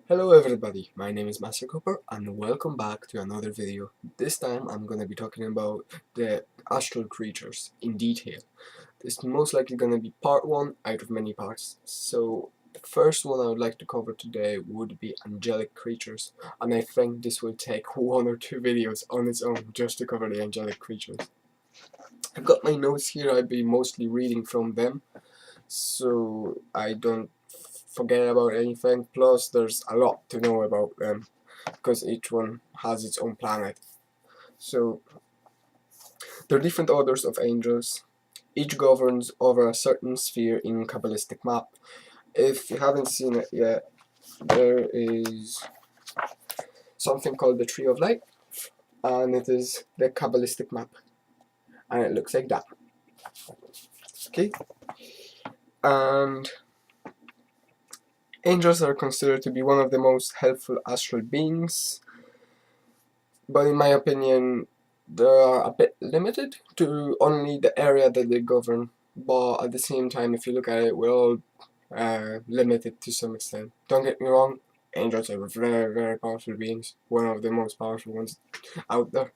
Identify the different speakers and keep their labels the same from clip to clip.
Speaker 1: Hello everybody, my name is Master Koper and welcome back to another video. This time I'm going to be talking about the astral creatures in detail. This is most likely going to be part 1 out of many parts. So the first one I would like to cover today would be angelic creatures, and I think this will take 1 or 2 videos on its own just to cover the angelic creatures. I've got my notes here, I'll be mostly reading from them so I don't forget about anything. Plus there's a lot to know about them because each one has its own planet. So there are different orders of angels. Each governs over a certain sphere in Kabbalistic map. If you haven't seen it yet, there is something called the Tree of Light, and it is the Kabbalistic map, and it looks like that. Okay, and angels are considered to be one of the most helpful astral beings, but in my opinion they are a bit limited to only the area that they govern. But at the same time, if you look at it, we're all limited to some extent. Don't get me wrong, angels are very, very powerful beings, one of the most powerful ones out there.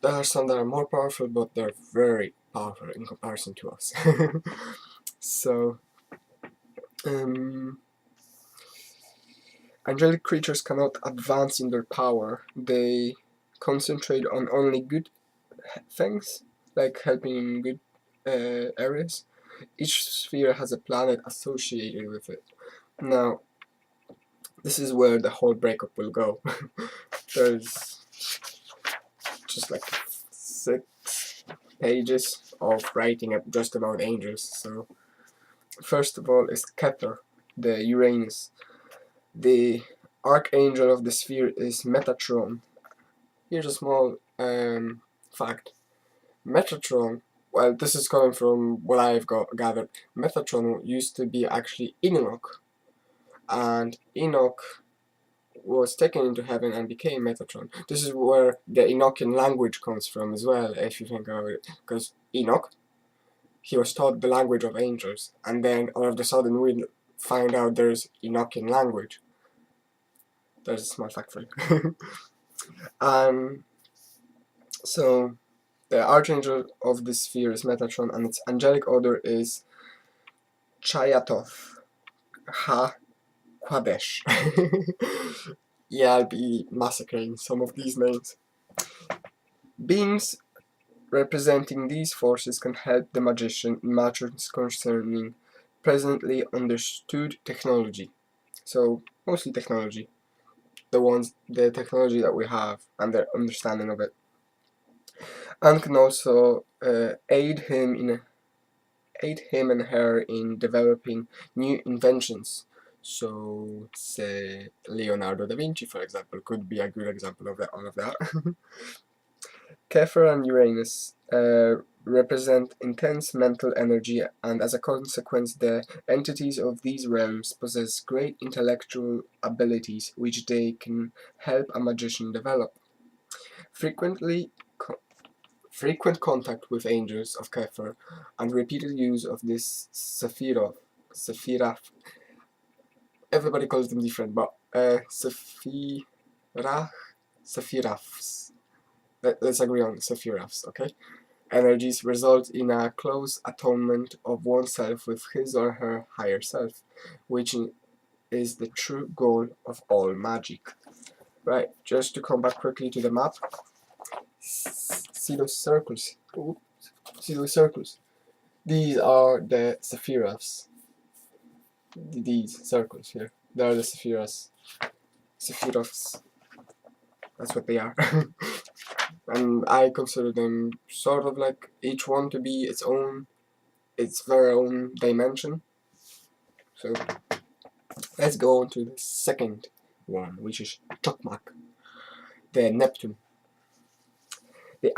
Speaker 1: There are some that are more powerful, but they're very powerful in comparison to us. So angelic creatures cannot advance in their power. They concentrate on only good things, like helping in good areas. Each sphere has a planet associated with it. Now, this is where the whole breakup will go. There's just like 6 pages of writing up just about angels. So, first of all is Kether, the Uranus. The Archangel of the sphere is Metatron. Here's a small fact. Metatron, well, this is coming from what I've gathered. Metatron used to be actually Enoch, and Enoch was taken into heaven and became Metatron. This is where the Enochian language comes from as well, if you think about it, because Enoch, he was taught the language of angels, and then all of a sudden we find out there's Enochian language. There's a small fact for you. So the Archangel of this sphere is Metatron, and its angelic order is chayoth, ha-Qadesh. Yeah, I'll be massacring some of these names. Beings representing these forces can help the magician in matters concerning presently understood technology. So mostly technology, the technology that we have and their understanding of it, and can also aid him and her in developing new inventions. So, say Leonardo da Vinci, for example, could be a good example of all of that. Koper and Uranus represent intense mental energy, and as a consequence, the entities of these realms possess great intellectual abilities which they can help a magician develop. Frequent contact with angels of Koper and repeated use of this Sephirah, everybody calls them different, but Sephiraphs, let's agree on Sephiraphs, okay? Energies result in a close atonement of oneself with his or her higher self, which is the true goal of all magic. Right, just to come back quickly to the map, see those circles? Ooh, see those circles? These are the Sephiraphs. These circles here, they are the Sephiraphs. That's what they are. And I consider them sort of like each one to be its very own dimension. So let's go on to the second one, which is Chokmach, the Neptune. The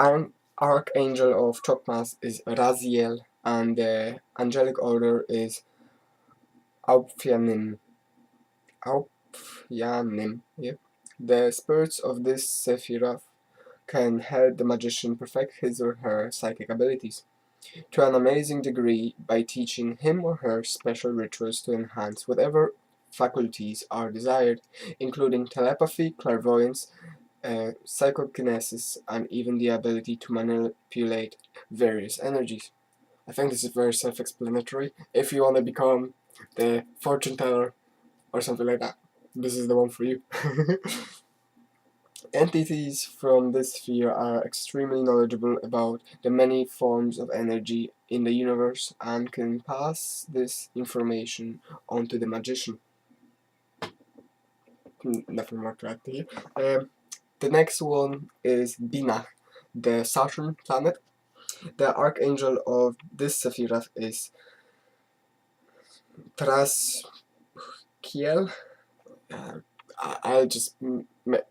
Speaker 1: Archangel of Chokmach is Raziel, and the angelic order is Auphanim. Yeah. The spirits of this Sephirah can help the magician perfect his or her psychic abilities to an amazing degree by teaching him or her special rituals to enhance whatever faculties are desired, including telepathy, clairvoyance, psychokinesis, and even the ability to manipulate various energies. I think this is very self-explanatory. If you want to become the fortune teller or something like that, this is the one for you. Entities from this sphere are extremely knowledgeable about the many forms of energy in the universe and can pass this information on to the magician. Nothing more to add here. The next one is Binah, the Saturn planet. The Archangel of this Sephiroth is Tzaphqiel. I'll just, in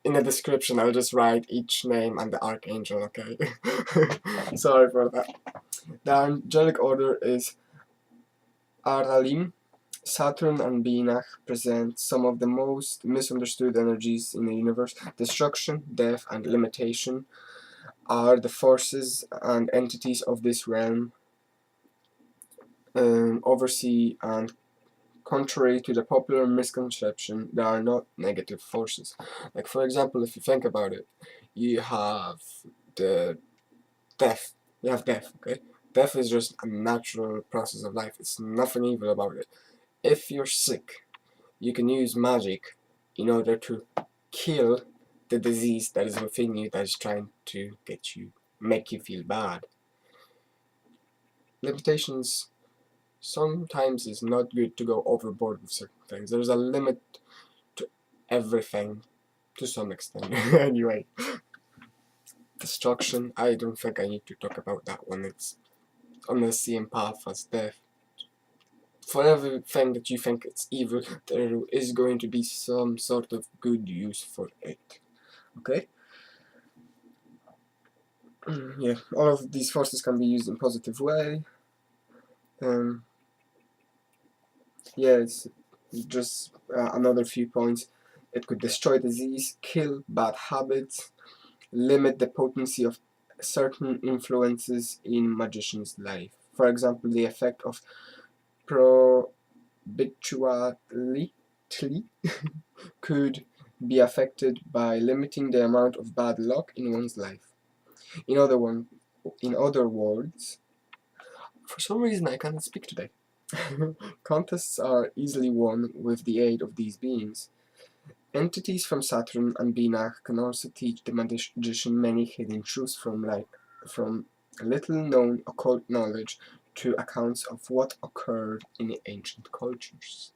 Speaker 1: the description, I'll just write each name and the Archangel, okay? Sorry for that. The angelic order is Aralim. Saturn and Binah present some of the most misunderstood energies in the universe. Destruction, death, and limitation are the forces and entities of this realm. Oversee and contrary to the popular misconception, they are not negative forces. Like, for example, if you think about it, you have the death. You have death, okay? Death is just a natural process of life. It's nothing evil about it. If you're sick, you can use magic in order to kill the disease that is within you that is trying to make you feel bad. Limitations. Sometimes it's not good to go overboard with certain things. There's a limit to everything to some extent. Anyway, destruction. I don't think I need to talk about that one. It's on the same path as death. For everything that you think it's evil, there is going to be some sort of good use for it. Okay? Yeah, all of these forces can be used in a positive way. Yeah, it's just another few points. It could destroy disease, kill bad habits, limit the potency of certain influences in magician's life. For example, the effect of probituality could be affected by limiting the amount of bad luck in one's life. In other words, for some reason I can't speak today. Contests are easily won with the aid of these beings. Entities from Saturn and Binah can also teach the magician many hidden truths from little-known occult knowledge to accounts of what occurred in the ancient cultures.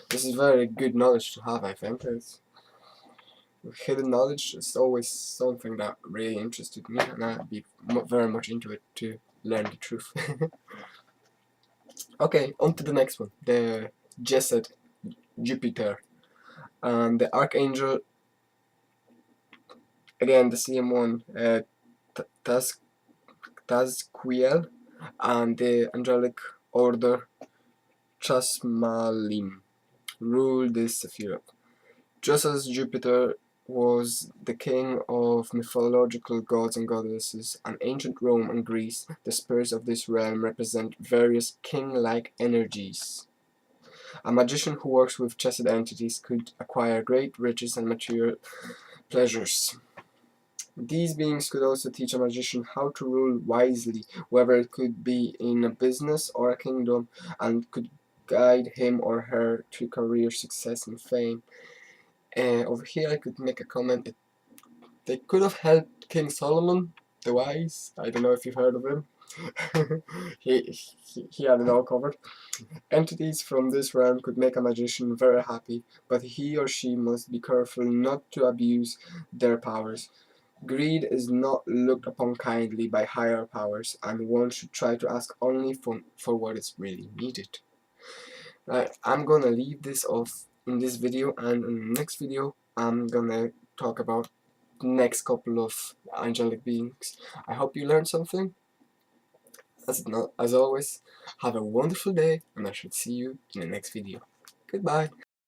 Speaker 1: This is very good knowledge to have, I think. Hidden knowledge is always something that really interested me, and I'd be very much into it to learn the truth. Okay, on to the next one, the Chesed Jupiter. And the Archangel, again the same one, Tzaphqiel, and the angelic order chashmalim rule this Sephiroth. Just as Jupiter was the king of mythological gods and goddesses, and ancient Rome and Greece, the spirits of this realm represent various king-like energies. A magician who works with chesed entities could acquire great riches and material pleasures. These beings could also teach a magician how to rule wisely, whether it could be in a business or a kingdom, and could guide him or her to career success and fame. Over here I could make a comment. They could have helped King Solomon, the wise. I don't know if you've heard of him. he had it all covered. Entities from this realm could make a magician very happy, but he or she must be careful not to abuse their powers. Greed is not looked upon kindly by higher powers, and one should try to ask only for what is really needed. Right, I'm gonna leave this off in this video, and in the next video I'm gonna talk about the next couple of angelic beings. I hope you learned something. As always, have a wonderful day, and I shall see you in the next video. Goodbye.